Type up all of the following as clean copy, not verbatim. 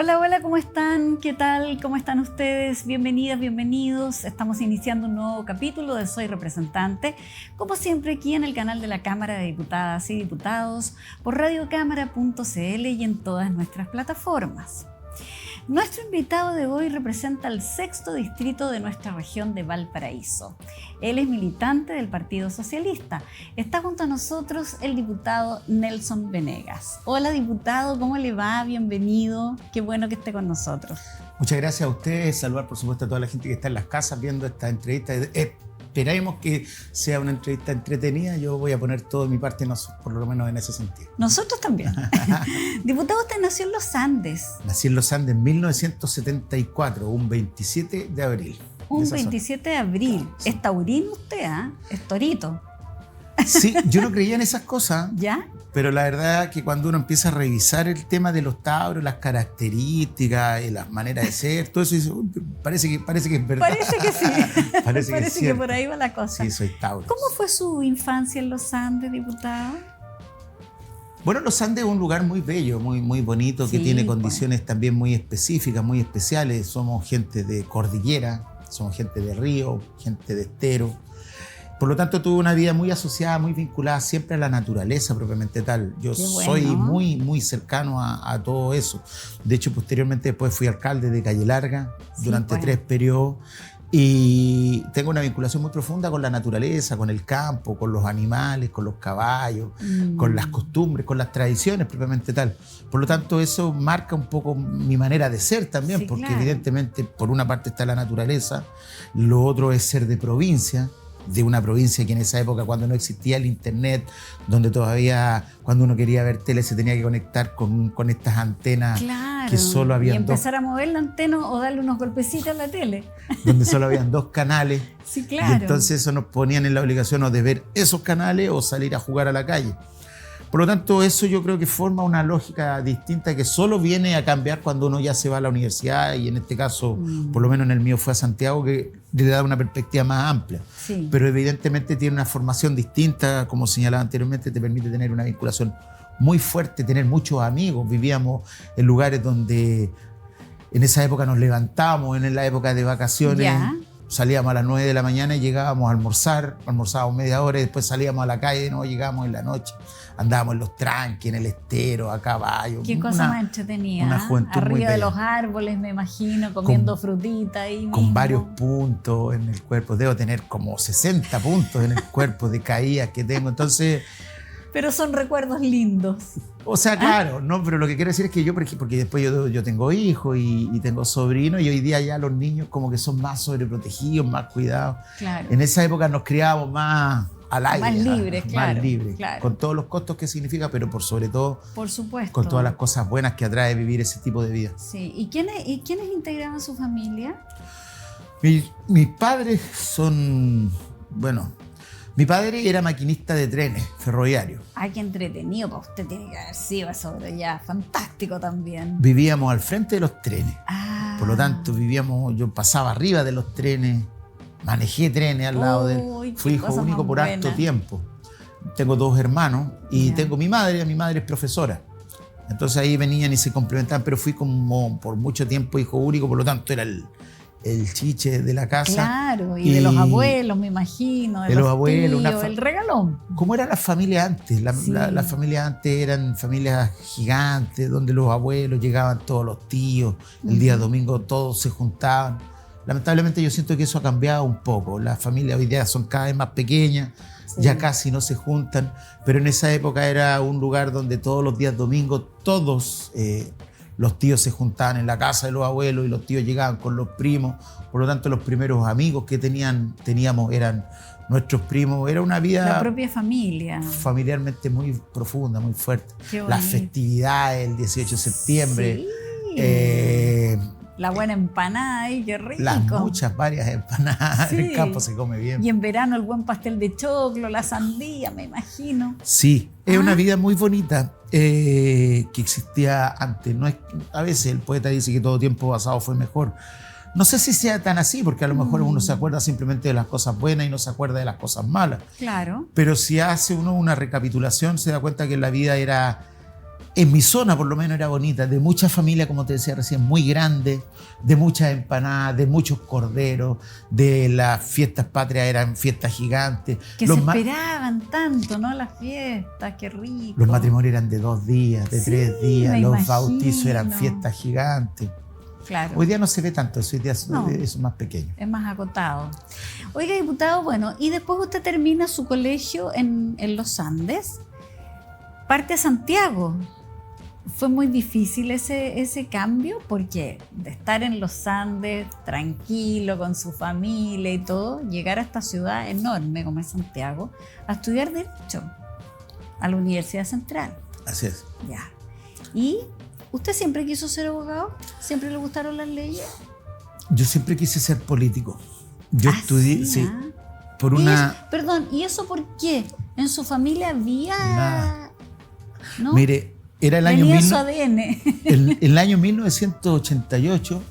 Hola, hola, ¿cómo están? ¿Qué tal? ¿Cómo están ustedes? Bienvenidas, bienvenidos. Estamos iniciando un nuevo capítulo de Soy Representante, como siempre aquí en el canal de la Cámara de Diputadas y Diputados, por radiocámara.cl y en todas nuestras plataformas. Nuestro invitado de hoy representa el 6º distrito de nuestra región de Valparaíso. Él es militante del Partido Socialista. Está junto a nosotros el diputado Nelson Venegas. Hola, diputado, ¿cómo le va? Bienvenido. Qué bueno que esté con nosotros. Muchas gracias a ustedes. Saludar, por supuesto, a toda la gente que está en las casas viendo esta entrevista. Esperemos que sea una entrevista entretenida. Yo voy a poner todo de mi parte, por lo menos en ese sentido. Nosotros también. Diputado, usted nació en Los Andes. Nací en Los Andes en 1974, un 27 de abril. Un 27 de abril. Sí. ¿Es taurino usted, ah? Es torito. Sí, yo no creía en esas cosas. ¿Ya? Pero la verdad que cuando uno empieza a revisar el tema de los tauros, las características y las maneras de ser, todo eso, dice, parece que es verdad. Parece que sí. Parece que por ahí va la cosa. Sí, soy tauro. ¿Cómo fue su infancia en Los Andes, diputado? Bueno, Los Andes es un lugar muy bello, muy bonito, que Sí, tiene condiciones también muy específicas, muy especiales. Somos gente de cordillera, somos gente de río, gente de estero. Por lo tanto, tuve una vida muy asociada, muy vinculada siempre a la naturaleza propiamente tal. Yo soy muy cercano a todo eso. De hecho, posteriormente después fui alcalde de Calle Larga durante 3 periodos y tengo una vinculación muy profunda con la naturaleza, con el campo, con los animales, con los caballos, con las costumbres, con las tradiciones propiamente tal. Por lo tanto, eso marca un poco mi manera de ser también, porque evidentemente por una parte está la naturaleza, lo otro es ser de provincia, de una provincia que en esa época, cuando no existía el internet, donde todavía cuando uno quería ver tele se tenía que conectar con estas antenas que solo habían y empezar a mover la antena o darle unos golpecitos a la tele. Donde solo habían 2 canales. Sí, claro. Y entonces eso nos ponían en la obligación o de ver esos canales o salir a jugar a la calle. Por lo tanto, eso yo creo que forma una lógica distinta que solo viene a cambiar cuando uno ya se va a la universidad, y en este caso, por lo menos en el mío fue a Santiago, que le da una perspectiva más amplia. Sí. Pero evidentemente tiene una formación distinta, como señalaba anteriormente, te permite tener una vinculación muy fuerte, tener muchos amigos. Vivíamos en lugares donde en esa época nos levantábamos, en la época de vacaciones. ¿Ya? Salíamos a las 9 de la mañana y llegábamos a almorzar, almorzábamos media hora y después salíamos a la calle, no llegábamos en la noche. Andábamos en los tranques, en el estero, a caballo. Qué cosa más entretenida. Una juventud muy arriba de bella. los árboles, me imagino, comiendo frutita ahí con mismo. Varios puntos en el cuerpo. Debo tener como 60 puntos en el cuerpo de caídas que tengo. Entonces... Pero son recuerdos lindos. O sea, claro, no, pero lo que quiero decir es que yo, porque después yo tengo hijos y tengo sobrinos, y hoy día ya los niños como que son más sobreprotegidos, más cuidados. Claro. En esa época nos criábamos más al aire. Más libres, claro. Más libres, claro. con todos los costos que significa, pero por sobre todo, por supuesto, con todas las cosas buenas que atrae vivir ese tipo de vida. Sí. ¿Y quiénes integraban su familia? Mis padres son, bueno... Mi padre era maquinista de trenes ferroviarios. Ay, qué entretenido, para usted tiene que haber sido eso, pero ya, fantástico también. Vivíamos al frente de los trenes. Ah. Por lo tanto, yo pasaba arriba de los trenes, manejé trenes al lado de él. Fui hijo único por harto tiempo. Tengo 2 hermanos y tengo mi madre es profesora. Entonces ahí venían y se complementaban, pero fui como por mucho tiempo hijo único, por lo tanto era el chiche de la casa. Claro, y de los abuelos, me imagino, de los abuelos, tíos, el regalón. ¿Cómo era la familia antes? Las familias antes eran familias gigantes, donde los abuelos llegaban todos los tíos, el día domingo todos se juntaban. Lamentablemente yo siento que eso ha cambiado un poco. Las familias hoy día son cada vez más pequeñas, ya casi no se juntan, pero en esa época era un lugar donde todos los días domingos todos... los tíos se juntaban en la casa de los abuelos y los tíos llegaban con los primos. Por lo tanto, los primeros amigos que teníamos eran nuestros primos. Era una vida... La propia familia. Familiarmente muy profunda, muy fuerte. Las festividades, el 18 de septiembre. Sí. La buena empanada, qué rico. Varias empanadas. En el campo se come bien. Y en verano el buen pastel de choclo, la sandía, me imagino. Sí, es una vida muy bonita que existía antes. No es, a veces el poeta dice que todo tiempo pasado fue mejor. No sé si sea tan así, porque a lo mejor uno se acuerda simplemente de las cosas buenas y no se acuerda de las cosas malas. Claro. Pero si hace uno una recapitulación, se da cuenta que la vida era en mi zona por lo menos era bonita, de mucha familia, como te decía recién, muy grande, de muchas empanadas, de muchos corderos, de las fiestas patrias eran fiestas gigantes. Que se esperaban tanto, ¿no? Las fiestas, qué rico. Los matrimonios eran de 2 días, de 3 días, los imagino. Bautizos eran fiestas gigantes. Claro. Hoy día no se ve tanto eso, hoy día No, es más pequeño. Es más acotado. Oiga, diputado, bueno, y después usted termina su colegio en los Andes, parte a Santiago. Fue muy difícil ese cambio, porque de estar en los Andes, tranquilo, con su familia y todo, llegar a esta ciudad enorme como es Santiago, a estudiar Derecho a la Universidad Central. Así es. Ya. ¿Y usted siempre quiso ser abogado? ¿Siempre le gustaron las leyes? Yo siempre quise ser político. Yo estudié, sí, por una... Perdón, ¿y eso por qué? ¿En su familia había...? Nada. ¿No? Mire, era el año, tenía su ADN. el año 1988,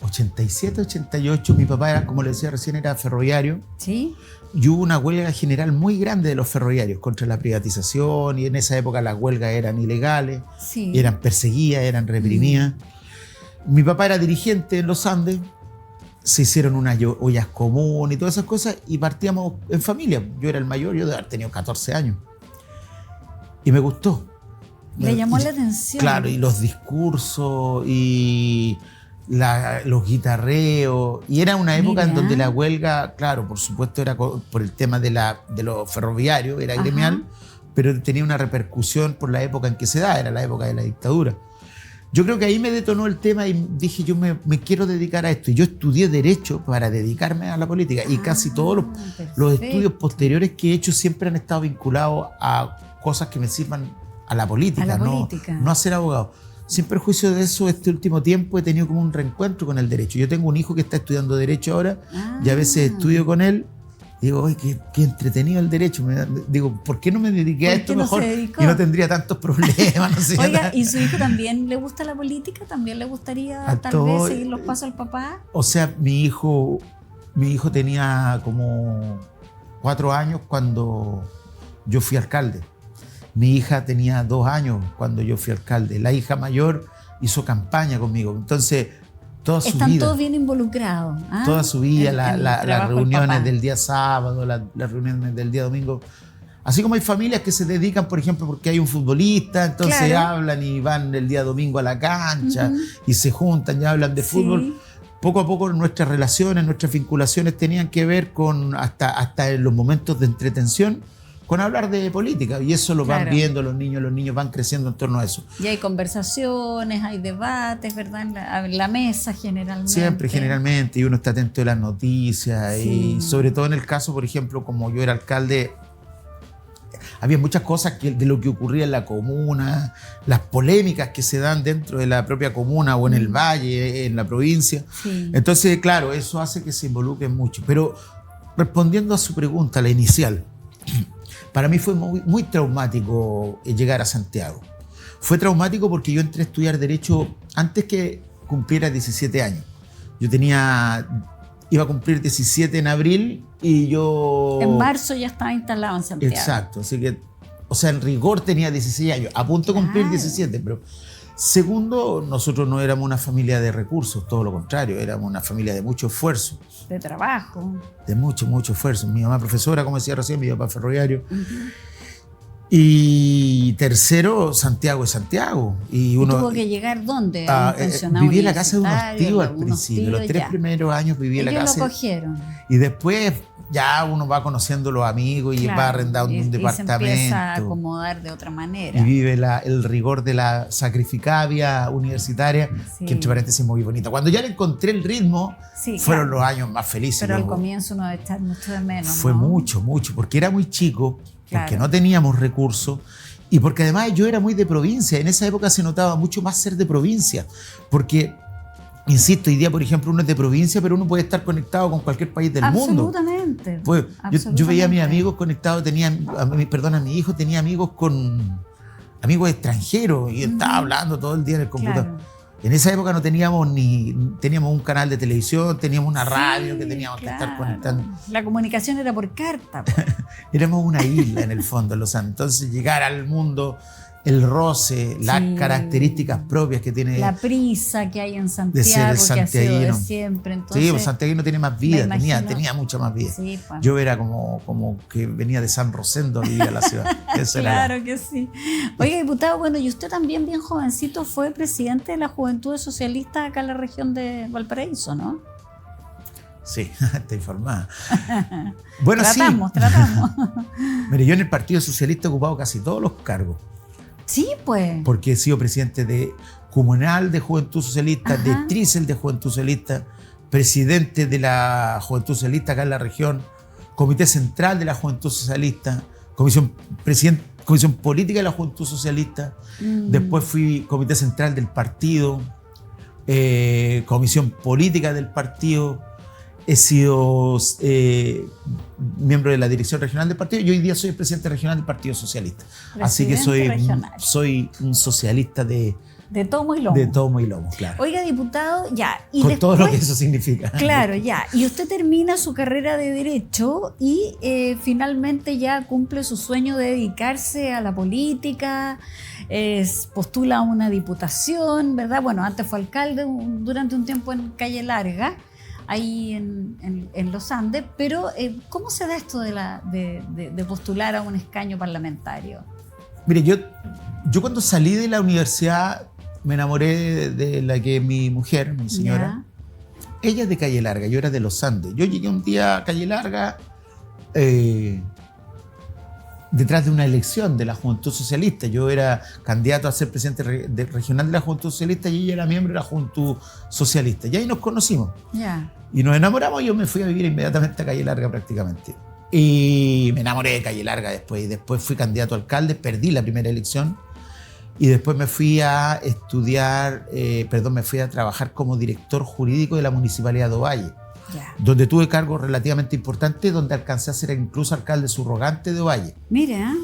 87, 88, mi papá era, como le decía recién, era ferroviario. Sí. Y hubo una huelga general muy grande de los ferroviarios contra la privatización, y en esa época las huelgas eran ilegales, Sí. eran perseguidas, eran reprimidas. Mi papá era dirigente en los Andes, se hicieron unas ollas comunes y todas esas cosas, y partíamos en familia. Yo era el mayor, yo de haber tenido 14 años. Y me gustó. Le llamó la atención. Claro, y los discursos y los guitarreos. Y era una época en donde la huelga, claro, por supuesto era por el tema de los ferroviarios, era gremial, pero tenía una repercusión por la época en que se da, era la época de la dictadura. Yo creo que ahí me detonó el tema y dije, yo me quiero dedicar a esto. Y yo estudié Derecho para dedicarme a la política. Y casi todos los estudios posteriores que he hecho siempre han estado vinculados a cosas que me sirvan a la política, no a ser abogado. Sin perjuicio de eso, este último tiempo he tenido como un reencuentro con el derecho. Yo tengo un hijo que está estudiando Derecho ahora y a veces estudio con él. Digo, oye, qué entretenido el derecho. Digo, ¿por qué no me dediqué a esto mejor? Y no tendría tantos problemas. No sé. Oiga, ¿y su hijo también le gusta la política? ¿También le gustaría tal vez seguir los pasos al papá? O sea, mi hijo tenía como 4 años cuando yo fui alcalde. Mi hija tenía 2 años cuando yo fui alcalde. La hija mayor hizo campaña conmigo. Entonces, toda su vida. Están todos bien involucrados. Toda su vida, las reuniones del día sábado, las reuniones del día domingo. Así como hay familias que se dedican, por ejemplo, porque hay un futbolista, entonces hablan y van el día domingo a la cancha y se juntan y hablan de fútbol. Poco a poco nuestras relaciones, nuestras vinculaciones tenían que ver con, hasta en los momentos de entretención, con hablar de política, y eso lo van viendo los niños van creciendo en torno a eso. Y hay conversaciones, hay debates, ¿verdad? En la mesa generalmente. Siempre, generalmente, y uno está atento a las noticias, y sobre todo en el caso, por ejemplo, como yo era alcalde, había muchas cosas de lo que ocurría en la comuna, las polémicas que se dan dentro de la propia comuna o en el valle, en la provincia. Sí. Entonces, claro, eso hace que se involucren mucho. Pero respondiendo a su pregunta, la inicial, para mí fue muy traumático llegar a Santiago. Fue traumático porque yo entré a estudiar Derecho antes que cumpliera 17 años. Yo iba a cumplir 17 en abril y yo... En marzo ya estaba instalado en Santiago. Exacto, así que, o sea, en rigor tenía 16 años, a punto de cumplir 17, pero... Segundo, nosotros no éramos una familia de recursos, todo lo contrario, éramos una familia de mucho esfuerzo. De trabajo. De mucho esfuerzo. Mi mamá profesora, como decía recién, mi papá ferroviario. Y tercero, Santiago es Santiago. ¿Y tuvo que llegar dónde? Viví en la casa de unos tíos al principio. Los 3 primeros años viví en la casa. Ellos lo cogieron. Y después ya uno va conociendo los amigos y va arrendando un departamento. Y se empieza a acomodar de otra manera. Y vive el rigor de la sacrificada vida universitaria, que entre paréntesis es muy bonita. Cuando ya le encontré el ritmo, fueron los años más felices. Pero al comienzo uno debe echar mucho de menos. Fue mucho, porque era muy chico, porque no teníamos recursos. Y porque además yo era muy de provincia. En esa época se notaba mucho más ser de provincia. Porque, insisto, hoy día, por ejemplo, uno es de provincia, pero uno puede estar conectado con cualquier país del mundo. Absolutamente. Pues, yo veía a mis amigos conectados, a mi hijo tenía amigos amigos extranjeros y estaba hablando todo el día en el computador. Claro. En esa época no teníamos teníamos un canal de televisión, teníamos una radio que teníamos que estar conectando. La comunicación era por carta. Éramos una isla en el fondo, entonces llegar al mundo el roce, las Sí. características propias que tiene La prisa que hay en de ser Santiago, que ha sido de santiaguino. siempre. Entonces, Sí, pues Santiaguino tiene más vida, me tenía imagino- mucha más vida. sí, pues. Yo era como que venía de San Rosendo a vivir a la ciudad. Eso era. Claro que sí. Oiga, diputado, bueno, y usted también bien jovencito fue presidente de la Juventudes Socialistas acá en la región de Valparaíso, ¿no? Sí, está informada. Bueno, Tratamos. Mire, yo en el Partido Socialista he ocupado casi todos los cargos, Sí, pues. porque he sido presidente de Comunal de Juventud Socialista, Ajá. de Trícel de Juventud Socialista, presidente de la Juventud Socialista acá en la región, Comité Central de la Juventud Socialista, Comisión Política de la Juventud Socialista, después fui Comité Central del partido, Comisión Política del partido, he sido miembro de la dirección regional del partido y hoy día soy el presidente regional del Partido Socialista. Así que Presidente soy un socialista de tomo y lomo. tomo y lomo, claro. Oiga, diputado, ya. Y Con después, todo lo que eso significa. claro, ya. Y usted termina su carrera de Derecho y finalmente ya cumple su sueño de dedicarse a la política, postula a una diputación, ¿verdad? Bueno, antes fue alcalde durante un tiempo en Calle Larga, ahí en Los Andes, pero ¿cómo se da esto de postular a un escaño parlamentario? Mire, yo cuando salí de la universidad me enamoré de la que es mi mujer, mi señora. Ya. Ella es de Calle Larga, yo era de Los Andes. Yo llegué un día a Calle Larga detrás de una elección de la Juventud Socialista. Yo era candidato a ser presidente regional de la Juventud Socialista y ella era miembro de la Juventud Socialista. Y ahí nos conocimos. Ya. Y nos enamoramos y yo me fui a vivir inmediatamente a Calle Larga prácticamente. Y me enamoré de Calle Larga después. Y después fui candidato a alcalde, perdí la primera elección. Y después me fui a estudiar, me fui a trabajar como director jurídico de la Municipalidad de Ovalle, Ya. donde tuve cargos relativamente importantes, donde alcancé a ser incluso alcalde subrogante de Ovalle. Mira.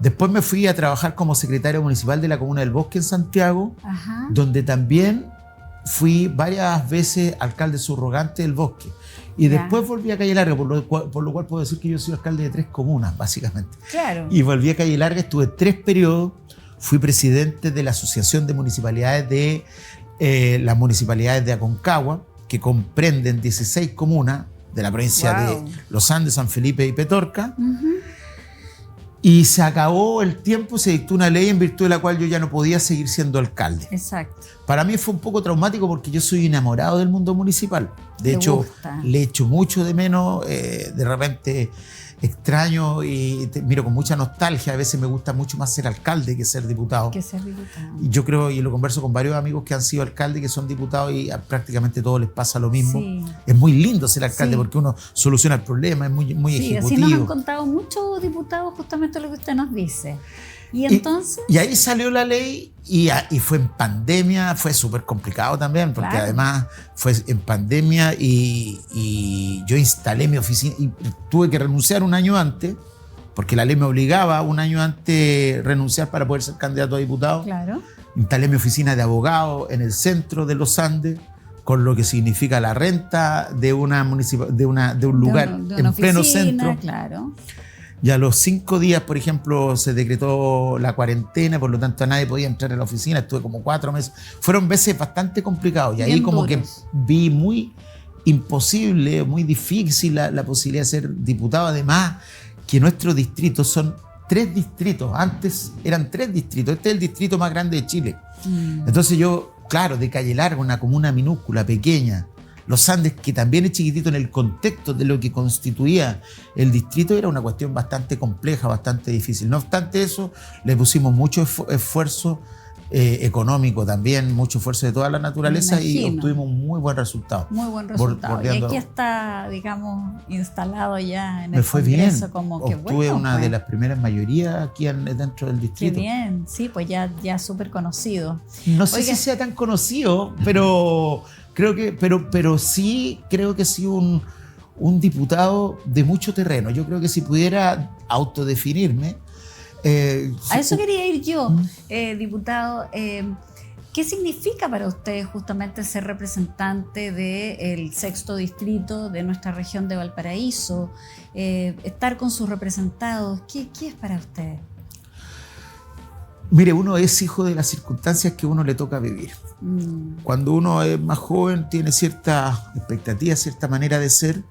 Después me fui a trabajar como secretario municipal de la Comuna del Bosque en Santiago, Ajá. donde también fui varias veces alcalde subrogante del Bosque. Y Ya. después volví a Calle Larga, por lo cual puedo decir que yo soy alcalde de 3 comunas, básicamente. Claro. Y volví a Calle Larga, estuve 3 periodos, fui presidente de la Asociación de Municipalidades de las Municipalidades de Aconcagua, que comprenden 16 comunas de la provincia Wow. de Los Andes, San Felipe y Petorca. Ujú. Y se acabó el tiempo, se dictó una ley en virtud de la cual yo ya no podía seguir siendo alcalde. Exacto. Para mí fue un poco traumático porque yo soy enamorado del mundo municipal. De ¿Te hecho, gusta? le echo mucho de menos, de repente extraño y miro con mucha nostalgia. A veces me gusta mucho más ser alcalde que ser diputado. Que ser diputado. Y yo creo, y lo converso con varios amigos que han sido alcaldes, que son diputados y a prácticamente todos les pasa lo mismo. Sí. Es muy lindo ser alcalde Sí. porque uno soluciona el problema, es muy Sí, así ejecutivo. nos han contado muchos diputados justamente lo que usted nos dice. Y entonces, Y ahí salió la ley y fue en pandemia, fue súper complicado también, porque Claro. además fue en pandemia y yo instalé mi oficina y tuve que renunciar un año antes, porque la ley me obligaba un año antes renunciar para poder ser candidato a diputado. claro, Instalé mi oficina de abogado en el centro de Los Andes, con lo que significa la renta de un lugar de una en pleno oficina, centro. claro. Y a los 5 días, por ejemplo, se decretó la cuarentena, por lo tanto nadie podía entrar a la oficina. Estuve como 4 meses. Fueron meses bastante complicados. Y ahí Bien como duros. que vi muy imposible, muy difícil la posibilidad de ser diputado. Además, que nuestros distritos son 3 distritos. Antes eran 3 distritos. Este es el distrito más grande de Chile. Entonces yo, claro, de Calle Larga, una comuna minúscula, pequeña, Los Andes, que también es chiquitito en el contexto de lo que constituía el distrito, era una cuestión bastante compleja, bastante difícil. No obstante eso, le pusimos mucho esfuerzo económico también, mucho esfuerzo de toda la naturaleza y imagino. obtuvimos un muy buen resultado. Muy buen resultado. bordeando- Y aquí está, digamos, instalado ya en Me el fue bien. Congreso, como que Obtuve bueno, una pues. de las primeras mayorías aquí dentro del Qué distrito. bien, sí, pues ya súper conocido. No sé Oiga. si sea tan conocido, pero creo que, pero sí creo que sí un diputado de mucho terreno. Yo creo que si pudiera autodefinirme. A eso quería ir yo, diputado. ¿Qué significa para usted justamente ser representante del 6º distrito de nuestra región de Valparaíso? Estar con sus representados, ¿qué es para usted? Mire, uno es hijo de las circunstancias que uno le toca vivir. Cuando uno es más joven, tiene cierta expectativa, cierta manera de ser.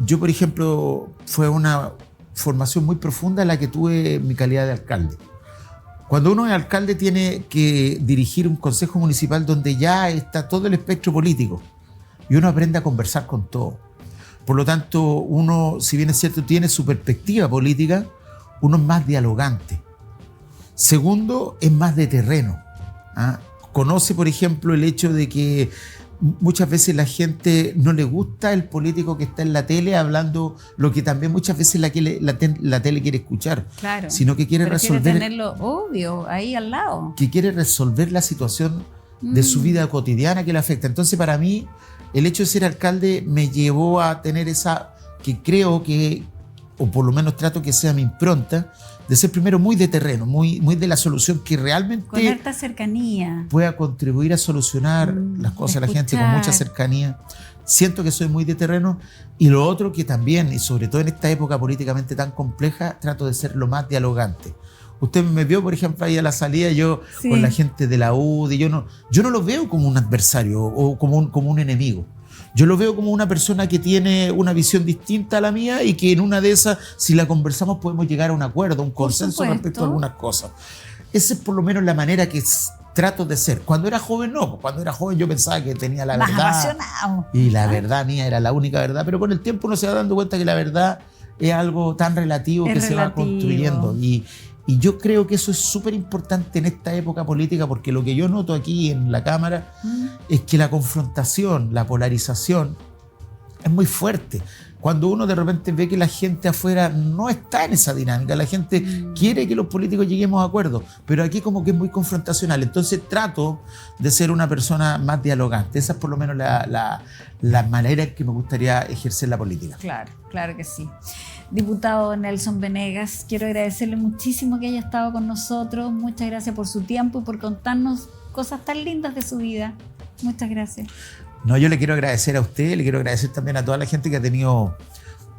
Yo, por ejemplo, fue una formación muy profunda la que tuve en mi calidad de alcalde. Cuando uno es alcalde, tiene que dirigir un consejo municipal donde ya está todo el espectro político y uno aprende a conversar con todo. Por lo tanto, uno, si bien es cierto, tiene su perspectiva política, uno es más dialogante. Segundo, es más de terreno. Conoce, por ejemplo, el hecho de que muchas veces la gente no le gusta el político que está en la tele hablando lo que también muchas veces la tele quiere escuchar, claro, sino que quiere resolver, tenerlo obvio ahí al lado, que quiere resolver la situación de su vida cotidiana que le afecta. Entonces, para mí, el hecho de ser alcalde me llevó a tener esa, que creo que, o por lo menos trato que sea mi impronta, de ser primero muy de terreno, muy de la solución, que realmente con harta cercanía pueda contribuir a solucionar las cosas a la gente con mucha cercanía. Siento que soy muy de terreno. Y lo otro que también, y sobre todo en esta época políticamente tan compleja, trato de ser lo más dialogante. Usted me vio, por ejemplo, ahí a la salida, yo con la gente de la UDI, yo no lo veo como un adversario o como un enemigo. Yo lo veo como una persona que tiene una visión distinta a la mía y que en una de esas, si la conversamos, podemos llegar a un acuerdo, a un consenso respecto a algunas cosas. Esa es por lo menos la manera que trato de ser. Cuando era joven, no. Cuando era joven yo pensaba que tenía la verdad. Más apasionado. Y la verdad mía era la única verdad. Pero con el tiempo uno se va dando cuenta que la verdad es algo tan relativo que se va construyendo. Y yo creo que eso es súper importante en esta época política, porque lo que yo noto aquí en la Cámara es que la confrontación, la polarización es muy fuerte. Cuando uno de repente ve que la gente afuera no está en esa dinámica, la gente quiere que los políticos lleguemos a acuerdos, pero aquí como que es muy confrontacional. Entonces trato de ser una persona más dialogante. Esa es por lo menos la manera en que me gustaría ejercer la política. Claro, claro que sí. Diputado Nelson Venegas, quiero agradecerle muchísimo que haya estado con nosotros. Muchas gracias por su tiempo y por contarnos cosas tan lindas de su vida. Muchas gracias. No, yo le quiero agradecer a usted, le quiero agradecer también a toda la gente que ha tenido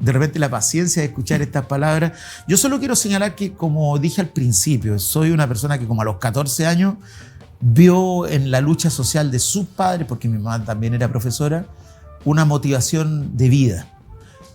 de repente la paciencia de escuchar estas palabras. Yo solo quiero señalar que, como dije al principio, soy una persona que como a los 14 años vio en la lucha social de sus padres, porque mi mamá también era profesora, una motivación de vida.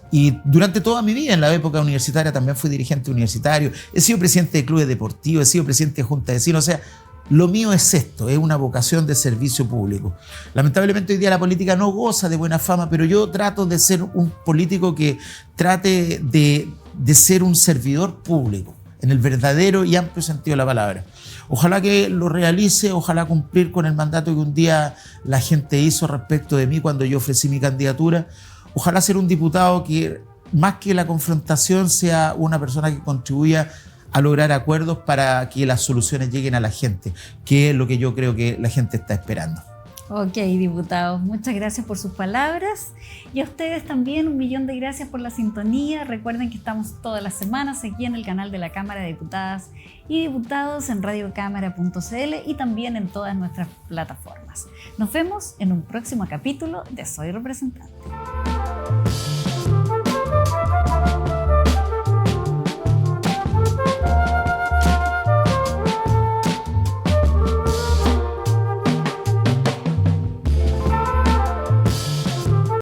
Y durante toda mi vida, en la época universitaria, también fui dirigente universitario, he sido presidente de clubes deportivos, he sido presidente de junta de vecinos, o sea, lo mío es esto, es una vocación de servicio público. Lamentablemente hoy día la política no goza de buena fama, pero yo trato de ser un político que trate de ser un servidor público, en el verdadero y amplio sentido de la palabra. Ojalá que lo realice, ojalá cumplir con el mandato que un día la gente hizo respecto de mí cuando yo ofrecí mi candidatura. Ojalá ser un diputado que, más que la confrontación, sea una persona que contribuya a lograr acuerdos para que las soluciones lleguen a la gente, que es lo que yo creo que la gente está esperando. Ok, diputados, muchas gracias por sus palabras y a ustedes también 1.000.000 de gracias por la sintonía. Recuerden que estamos todas las semanas aquí en el canal de la Cámara de Diputadas y Diputados en radiocámara.cl y también en todas nuestras plataformas. Nos vemos en un próximo capítulo de Soy Representante.